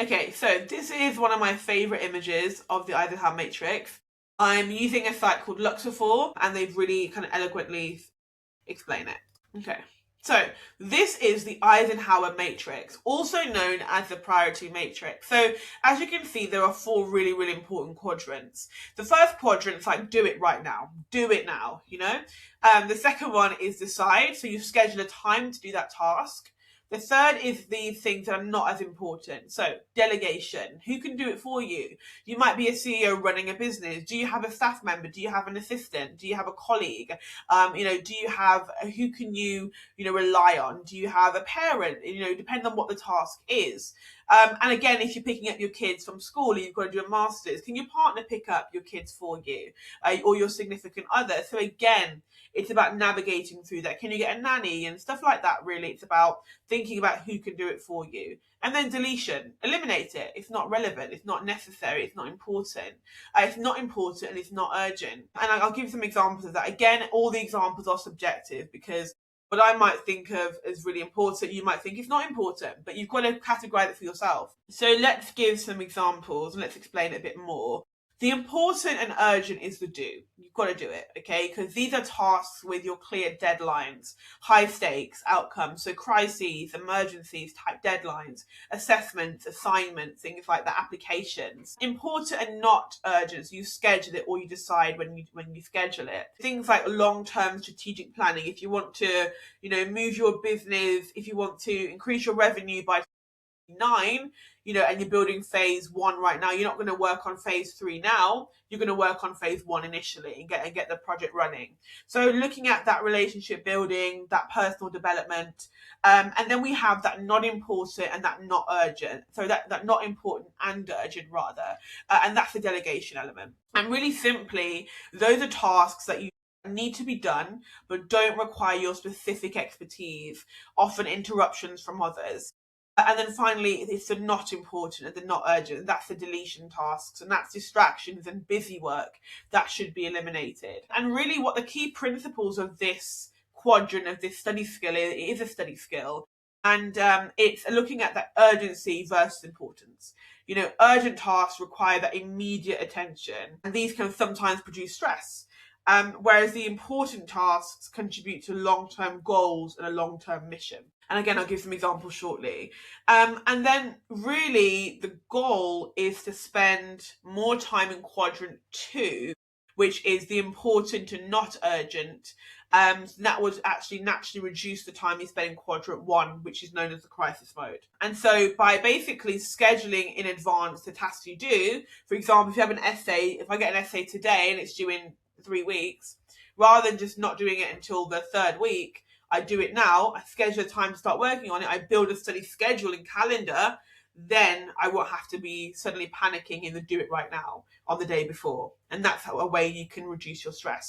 Okay, so this is one of my favorite images of the Eisenhower Matrix. I'm using a site called Luxor, and they've really kind of eloquently explained it. Okay, so this is the Eisenhower Matrix, also known as the priority matrix. So as you can see, there are four really, really important quadrants. The first quadrant is like, do it right now, do it now, you know? The second one is decide, so you schedule a time to do that task. The third is these things that are not as important. So delegation, who can do it for you? You might be a CEO running a business. Do you have a staff member? Do you have an assistant? Do you have a colleague? Do you have, who can you rely on? Do you have a parent? Depending on what the task is. And again, if you're picking up your kids from school, you've got to do a master's. Can your partner pick up your kids for you, or your significant other? So again, it's about navigating through that. Can you get a nanny and stuff like that? Really, it's about thinking about who can do it for you. And then deletion, eliminate it. It's not relevant, it's not necessary, it's not important. It's not important and it's not urgent. And I'll give you some examples of that. Again, all the examples are subjective, because what I might think of as really important, you might think it's not important, but you've got to categorize it for yourself. So let's give some examples and let's explain it a bit more. The important and urgent is the do. You've got to do it, okay? Because these are tasks with your clear deadlines, high stakes outcomes, so crises, emergencies type deadlines, assessments, assignments, things like that, applications. Important and not urgent, so you schedule it or you decide when you schedule it. Things like long-term strategic planning, if you want to, move your business, if you want to increase your revenue by 9, and you're building phase 1 right now, you're not going to work on phase 3 now. You're going to work on phase 1 initially and get the project running. So looking at that relationship building, that personal development, and then we have that not important and that not urgent. So that not important and urgent rather, and that's the delegation element. And really simply, those are tasks that you need to be done but don't require your specific expertise, often interruptions from others. And then finally, it's the not important and the not urgent. That's the deletion tasks, and that's distractions and busy work that should be eliminated. And really, what the key principles of this quadrant of this study skill is, it is a study skill, and it's looking at that urgency versus importance. Urgent tasks require that immediate attention, and these can sometimes produce stress. Whereas the important tasks contribute to long-term goals and a long-term mission. And again, I'll give some examples shortly. And then really the goal is to spend more time in quadrant 2, which is the important and not urgent. That would actually naturally reduce the time you spend in quadrant 1, which is known as the crisis mode. And so by basically scheduling in advance the tasks you do, for example, if you have an essay, if I get an essay today and it's due in 3 weeks, rather than just not doing it until the 3rd week, I do it now. I schedule a time to start working on it. I build a study schedule and calendar. Then I won't have to be suddenly panicking in the do it right now on the day before. And that's a way you can reduce your stress.